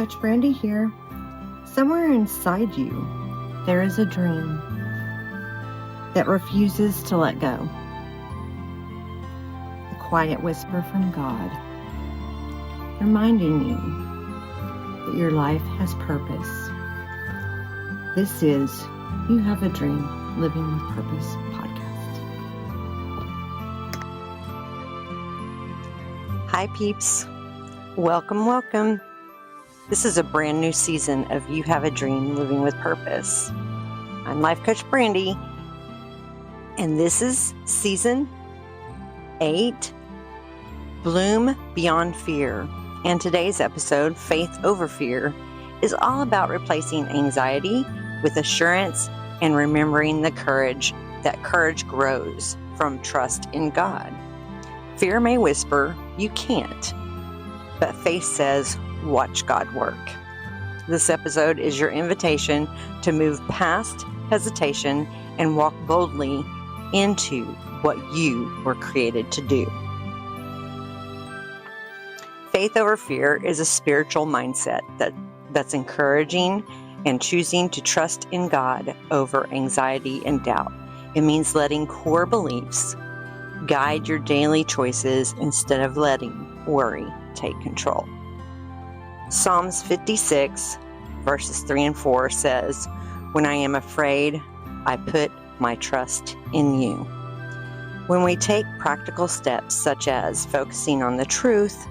Coach Brandy here. Somewhere inside you, there is a dream that refuses to let go. A quiet whisper from God, reminding you that your life has purpose. This is You Have a Dream, Living with Purpose podcast. Hi peeps, welcome. This is a brand new season of You Have a Dream, Living with Purpose. I'm Life Coach Brandy, and this is season 8, Bloom Beyond Fear. And today's episode, Faith Over Fear, is all about replacing anxiety with assurance and remembering that courage grows from trust in God. Fear may whisper, you can't, but faith says, watch God work. This episode is your invitation to move past hesitation and walk boldly into what you were created to do. Faith over fear is a spiritual mindset that's encouraging and choosing to trust in God over anxiety and doubt. It means letting core beliefs guide your daily choices instead of letting worry take control. Psalms 56, verses 3 and 4 says, "When I am afraid, I put my trust in you." When we take practical steps such as focusing on the truth,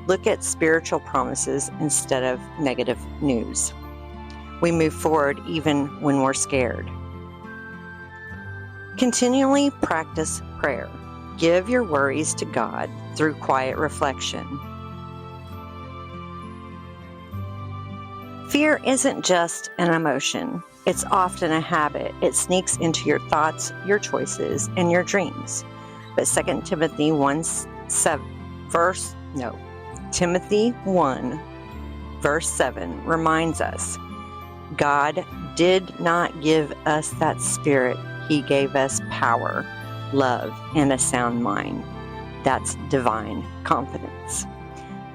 look at spiritual promises instead of negative news, we move forward even when we're scared. Continually practice prayer. Give your worries to God through quiet reflection. Fear isn't just an emotion. It's often a habit. It sneaks into your thoughts, your choices, and your dreams. But Timothy 1, verse 7 reminds us, God did not give us that spirit. He gave us power, love, and a sound mind. That's divine confidence.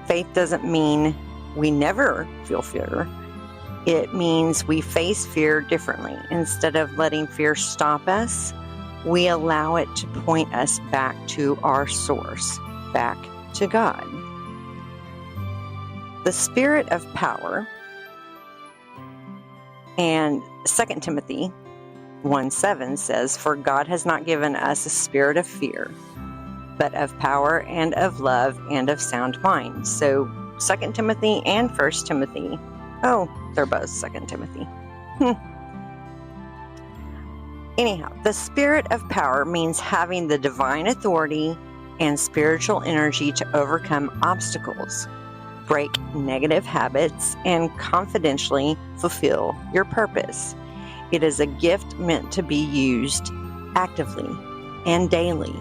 Faith doesn't mean we never feel fear. It means we face fear differently. Instead of letting fear stop us, we allow it to point us back to our source, back to God. The spirit of power, and 2 Timothy 1:7 says, "For God has not given us a spirit of fear, but of power and of love and of sound mind." So 2 Timothy and 1 Timothy, they're both 2 Timothy. Anyhow, the spirit of power means having the divine authority and spiritual energy to overcome obstacles, break negative habits, and confidently fulfill your purpose. It is a gift meant to be used actively and daily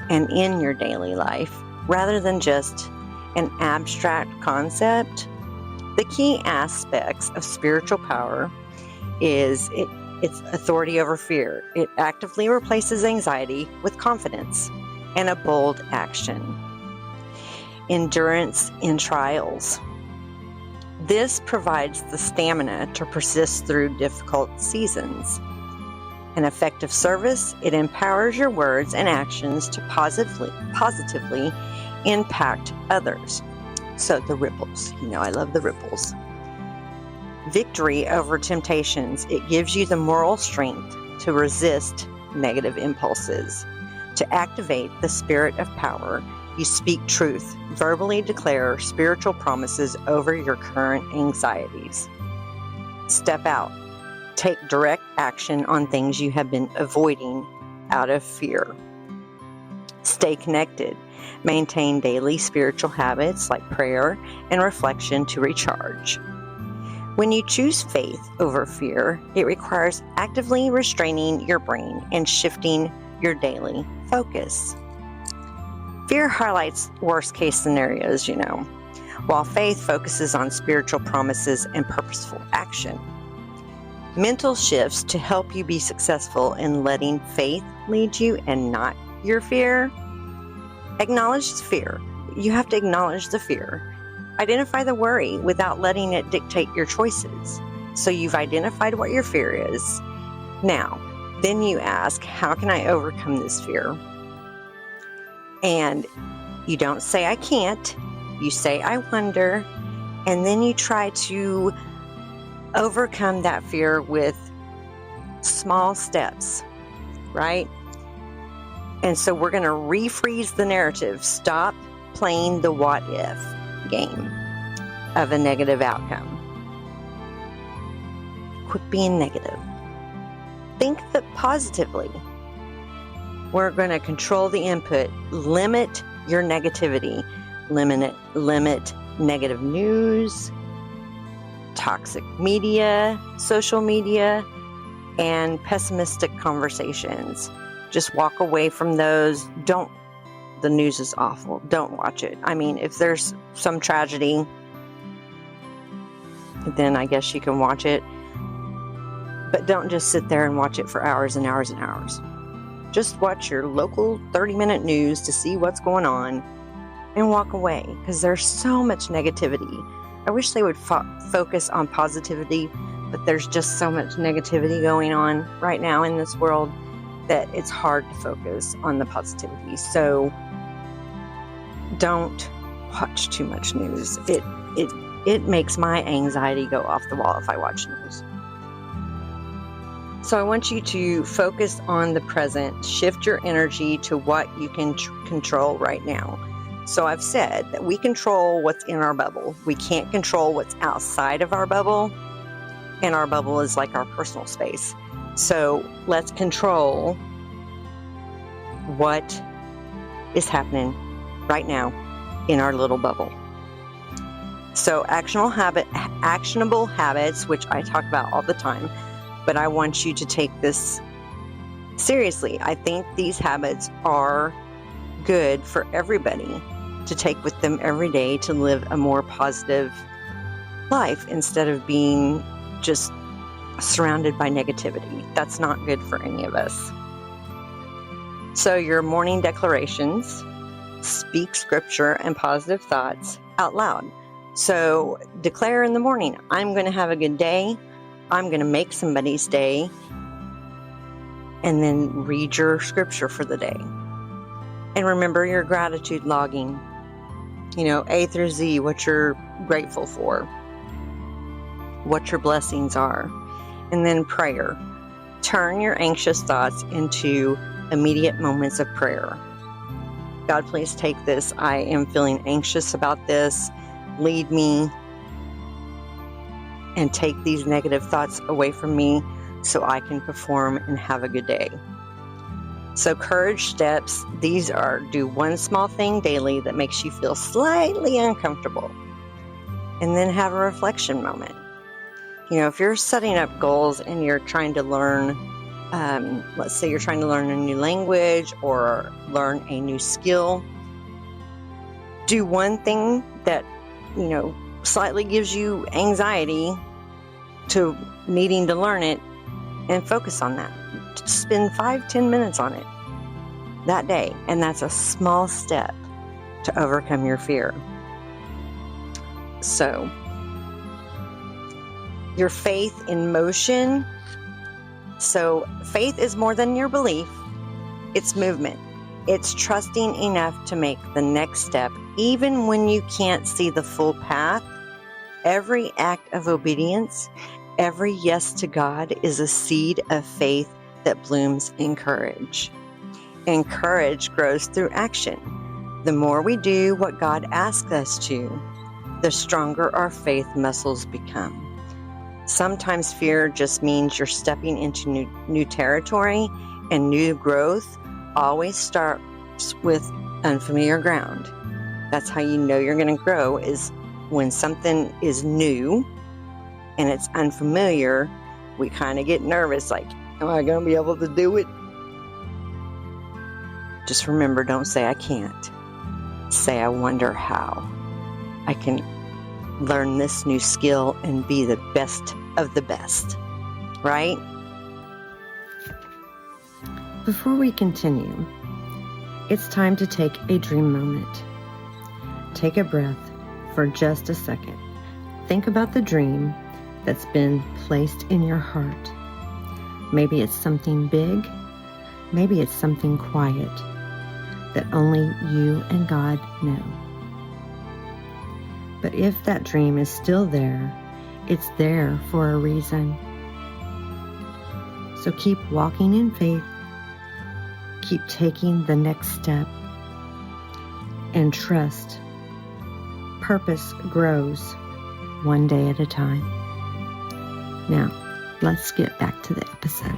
and in your daily life rather than just an abstract concept. The key aspects of spiritual power is its authority over fear. It actively replaces anxiety with confidence and a bold action. Endurance in trials. This provides the stamina to persist through difficult seasons. An effective service, it empowers your words and actions to positively impact others. So the ripples, I love the ripples. Victory over temptations, it gives you the moral strength to resist negative impulses. To activate the spirit of power, you speak truth, verbally declare spiritual promises over your current anxieties. Step out. Take direct action on things you have been avoiding out of fear. Stay connected. Maintain daily spiritual habits like prayer and reflection to recharge. When you choose faith over fear, it requires actively restraining your brain and shifting your daily focus. Fear highlights worst-case scenarios, while faith focuses on spiritual promises and purposeful action. Mental shifts to help you be successful in letting faith lead you and not your fear. Acknowledge fear. You have to acknowledge the fear. Identify the worry without letting it dictate your choices. So you've identified what your fear is. Now, then you ask, how can I overcome this fear? And you don't say, I can't. You say, I wonder. And then you try to overcome that fear with small steps, right? And so we're going to refreeze the narrative. Stop playing the what if game of a negative outcome. Quit being negative. Think positively. We're going to control the input. Limit your negativity. Limit negative news, toxic media, social media, and pessimistic conversations. Just walk away from those. The news is awful. Don't watch it. I mean, if there's some tragedy, then I guess you can watch it. But don't just sit there and watch it for hours and hours and hours. Just watch your local 30-minute news to see what's going on and walk away, because there's so much negativity. I wish they would focus on positivity, but there's just so much negativity going on right now in this world that it's hard to focus on the positivity. So don't watch too much news. It makes my anxiety go off the wall if I watch news. So I want you to focus on the present, shift your energy to what you can control right now. So I've said that we control what's in our bubble. We can't control what's outside of our bubble, and our bubble is like our personal space. So let's control what is happening right now in our little bubble. So actionable habits, which I talk about all the time, but I want you to take this seriously. I think these habits are good for everybody to take with them every day to live a more positive life instead of being just surrounded by negativity. That's not good for any of us. So your morning declarations, speak scripture and positive thoughts out loud. So declare in the morning, I'm going to have a good day. I'm going to make somebody's day. And then read your scripture for the day. And remember your gratitude logging. A through Z, what you're grateful for, what your blessings are. And then prayer. Turn your anxious thoughts into immediate moments of prayer. God, please take this. I am feeling anxious about this. Lead me and take these negative thoughts away from me so I can perform and have a good day. So courage steps, these are do one small thing daily that makes you feel slightly uncomfortable. And then have a reflection moment. If you're setting up goals and you're trying to learn, let's say you're trying to learn a new language or learn a new skill, do one thing that, slightly gives you anxiety to needing to learn it and focus on that. Spend 5-10 minutes on it that day. And that's a small step to overcome your fear. So, your faith in motion. So, faith is more than your belief. It's movement. It's trusting enough to make the next step, even when you can't see the full path. Every act of obedience, every yes to God is a seed of faith that blooms in courage. And courage grows through action. The more we do what God asks us to, the stronger our faith muscles become. Sometimes fear just means you're stepping into new territory, and new growth always starts with unfamiliar ground. That's how you know you're going to grow, is when something is new and it's unfamiliar. We kind of get nervous, like, am I going to be able to do it? Just remember, don't say I can't. Say I wonder how I can learn this new skill and be the best of the best, right? Before we continue, it's time to take a dream moment. Take a breath, for just a second. Think about the dream that's been placed in your heart. Maybe it's something big. Maybe it's something quiet that only you and God know. But if that dream is still there, it's there for a reason. So keep walking in faith. Keep taking the next step. And trust. Purpose grows one day at a time. Now, let's get back to the episode.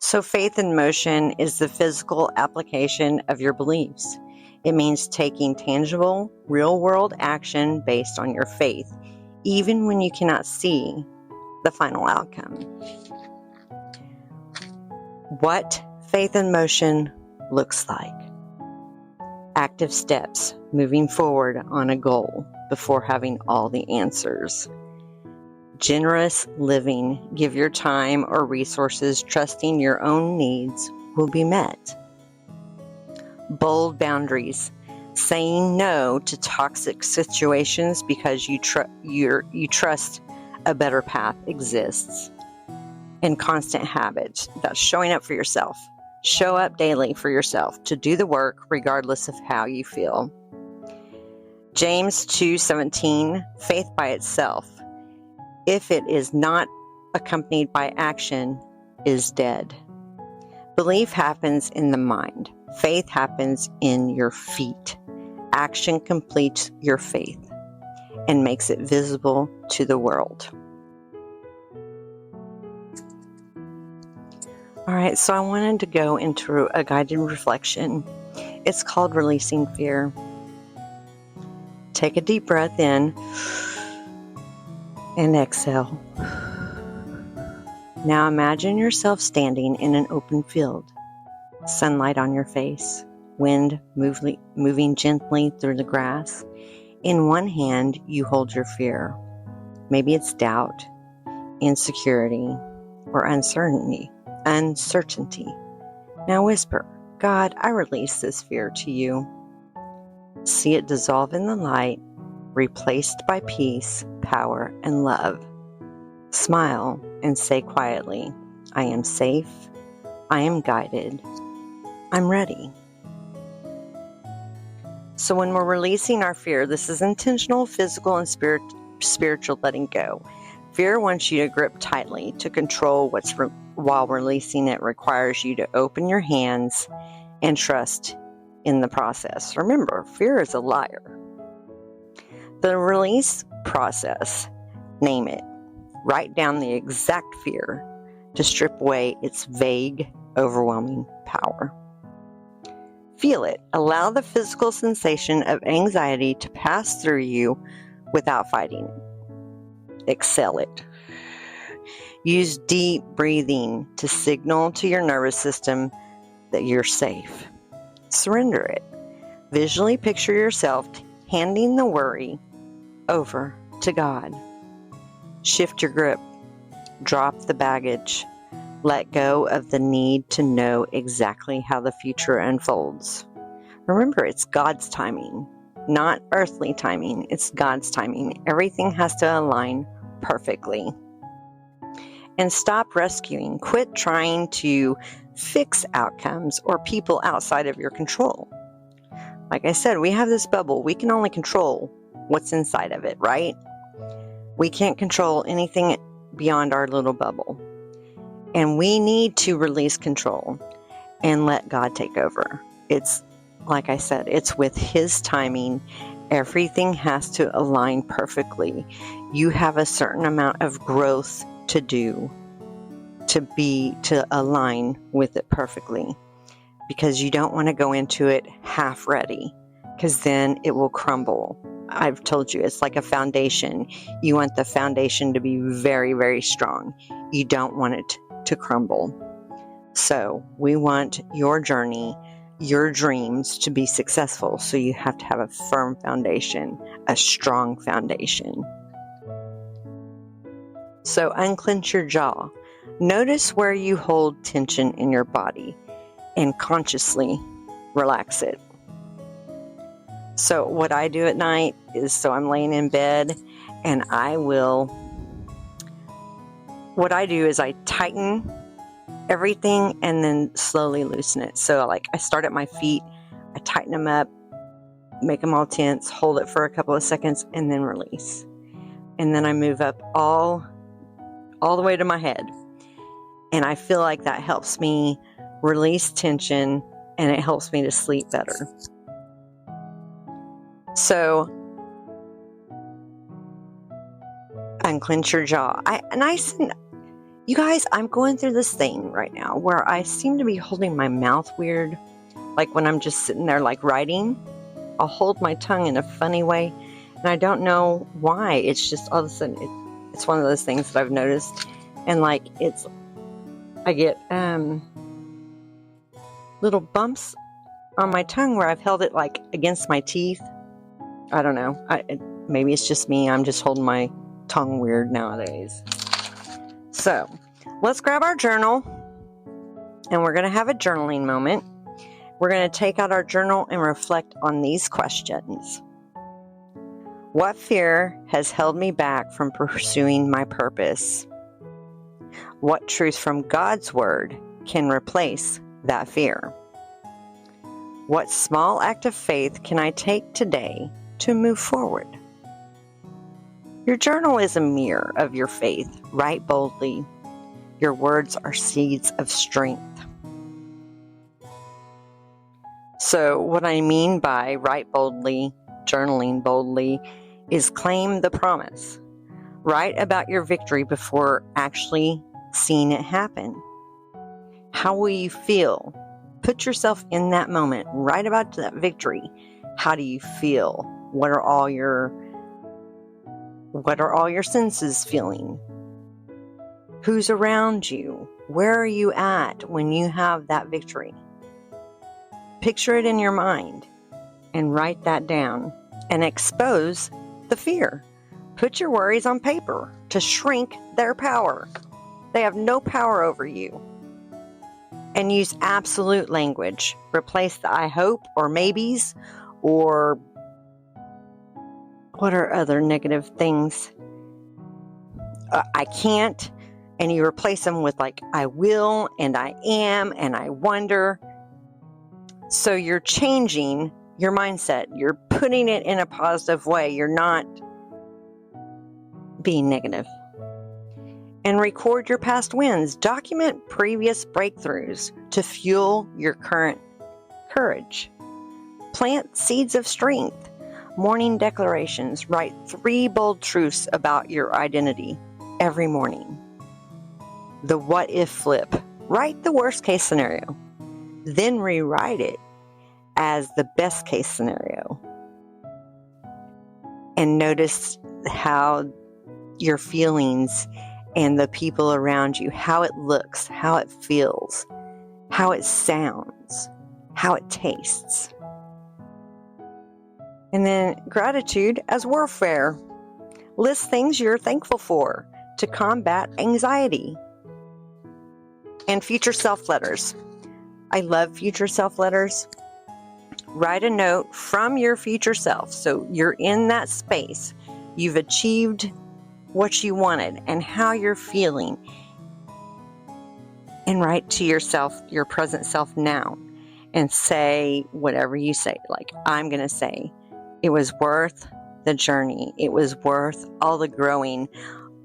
So faith in motion is the physical application of your beliefs. It means taking tangible, real-world action based on your faith, even when you cannot see the final outcome. What faith in motion looks like. Active steps, moving forward on a goal before having all the answers. Generous living, give your time or resources, trusting your own needs will be met. Bold boundaries, saying no to toxic situations because you trust a better path exists. And constant habits, that's showing up for yourself. Show up daily for yourself to do the work regardless of how you feel. James 2:17, faith by itself, if it is not accompanied by action, is dead. Belief happens in the mind. Faith happens in your feet. Action completes your faith and makes it visible to the world. All right, so I wanted to go into a guided reflection. It's called Releasing Fear. Take a deep breath in and exhale. Now imagine yourself standing in an open field, sunlight on your face, wind moving gently through the grass. In one hand, you hold your fear. Maybe it's doubt, insecurity, or uncertainty. Now whisper, God, I release this fear to you. See it dissolve in the light, replaced by peace, power, and love. Smile and say quietly, I am safe, I am guided, I'm ready. So when we're releasing our fear, this is intentional, physical, and spiritual letting go. Fear wants you to grip tightly to control while releasing it requires you to open your hands and trust in the process. Remember, fear is a liar. The release process, name it. Write down the exact fear to strip away its vague, overwhelming power. Feel it. Allow the physical sensation of anxiety to pass through you without fighting it. Exhale it. Use deep breathing to signal to your nervous system that you're safe. Surrender it. Visually picture yourself handing the worry over to God. Shift your grip. Drop the baggage. Let go of the need to know exactly how the future unfolds. Remember, it's God's timing, not earthly timing. It's God's timing. Everything has to align perfectly. And stop rescuing. Quit trying to fix outcomes or people outside of your control. Like I said, we have this bubble. We can only control what's inside of it, right? We can't control anything beyond our little bubble. And we need to release control and let God take over. It's, like I said, it's with His timing. Everything has to align perfectly. You have a certain amount of growth to do to align with it perfectly, because you don't want to go into it half ready, because then it will crumble. I've told you, it's like a foundation. You want the foundation to be very, very strong. You don't want it to crumble. So we want your journey, your dreams to be successful. So you have to have a firm foundation, a strong foundation. So unclench your jaw. Notice where you hold tension in your body and consciously relax it. So what I do at night is, so I'm laying in bed and what I do is I tighten everything and then slowly loosen it. So like I start at my feet, I tighten them up, make them all tense, hold it for a couple of seconds, and then release. And then I move up all the way to my head. And I feel like that helps me release tension and it helps me to sleep better. So unclench your jaw. You guys, I'm going through this thing right now where I seem to be holding my mouth weird. Like when I'm just sitting there like writing, I'll hold my tongue in a funny way. And I don't know why. It's just all of a sudden, it's one of those things that I've noticed. And like I get little bumps on my tongue where I've held it like against my teeth. I don't know. Maybe it's just me. I'm just holding my tongue weird nowadays. So let's grab our journal and we're going to have a journaling moment. We're going to take out our journal and reflect on these questions. What fear has held me back from pursuing my purpose? What truth from God's Word can replace that fear? What small act of faith can I take today to move forward? Your journal is a mirror of your faith. Write boldly. Your words are seeds of strength. So what I mean by write boldly, journaling boldly, is claim the promise. Write about your victory before actually seeing it happen. How will you feel? Put yourself in that moment. Write about that victory. How do you feel? What are all your senses feeling? Who's around you? Where are you at when you have that victory? Picture it in your mind and write that down and expose the fear. Put your worries on paper to shrink their power. They have no power over you. And use absolute language. Replace the I hope or maybes or what are other negative things? I can't. And you replace them with like I will and I am and I wonder. So you're changing your mindset. You're putting it in a positive way. You're not being negative. And record your past wins. Document previous breakthroughs to fuel your current courage. Plant seeds of strength. Morning declarations. Write 3 bold truths about your identity every morning. The what if flip. Write the worst case scenario. Then rewrite it as the best case scenario. And notice how your feelings and the people around you, how it looks, how it feels, how it sounds, how it tastes. And then gratitude as warfare. List things you're thankful for to combat anxiety. And future self letters. I love future self letters. Write a note from your future self. So you're in that space. You've achieved what you wanted and how you're feeling. And write to yourself, your present self now. And say whatever you say. Like I'm going to say, it was worth the journey. It was worth all the growing,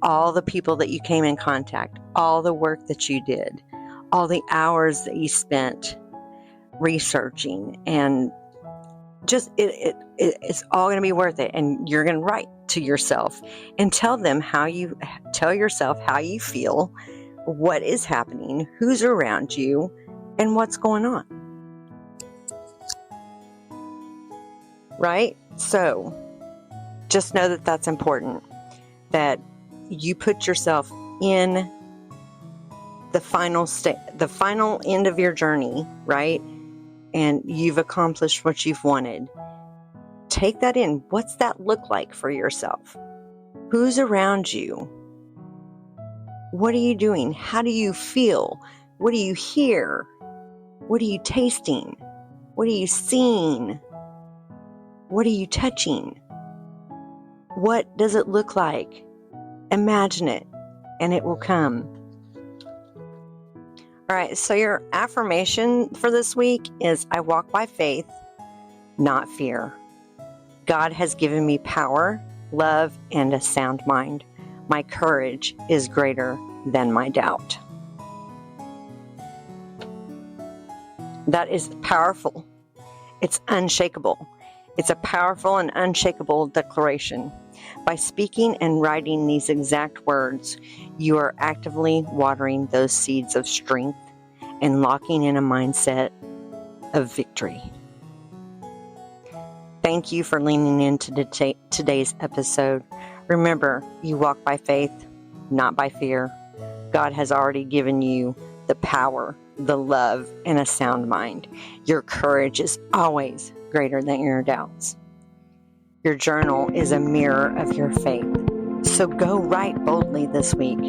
all the people that you came in contact, all the work that you did, all the hours that you spent researching, and just it's all going to be worth it. And you're going to write to yourself and tell yourself how you feel, what is happening, who's around you, and what's going on. Right? So just know that that's important, that you put yourself in the final end of your journey, right? And you've accomplished what you've wanted. Take that in. What's that look like for yourself? Who's around you? What are you doing? How do you feel? What do you hear? What are you tasting? What are you seeing? What are you touching? What does it look like? Imagine it, and it will come. All right, so your affirmation for this week is, I walk by faith, not fear. God has given me power, love, and a sound mind. My courage is greater than my doubt. That is powerful. It's unshakable. It's a powerful and unshakable declaration. By speaking and writing these exact words, you are actively watering those seeds of strength and locking in a mindset of victory. Thank you for leaning into today's episode. Remember, you walk by faith, not by fear. God has already given you the power, the love, and a sound mind. Your courage is always greater than your doubts. Your journal is a mirror of your faith. So go write boldly this week.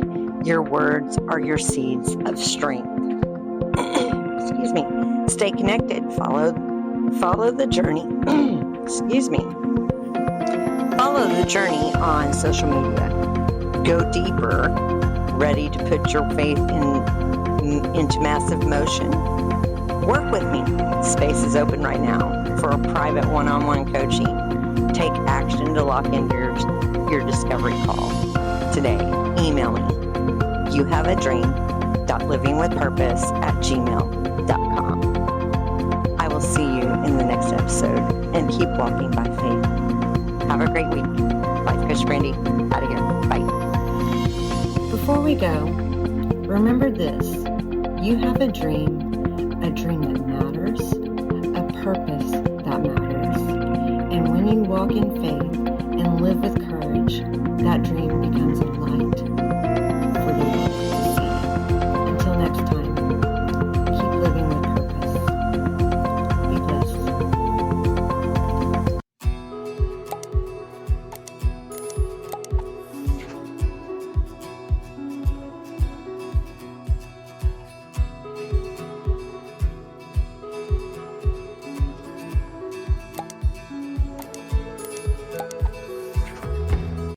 Your words are your seeds of strength. Excuse me. Stay connected. Follow the journey. Excuse me. Follow the journey on social media. Go deeper, ready to put your faith into massive motion. Work with me. Space is open right now for a private one-on-one coaching. Take action to lock into your discovery call. Today, email me, youhaveadream.livingwithpurpose@gmail.com. I will see you in the next episode, and keep walking by faith. Have a great week. Life Coach Brandy, out of here. Bye. Before we go, remember this. You have a dream that matters, a purpose that matters. And when you walk in faith and live with courage, that dream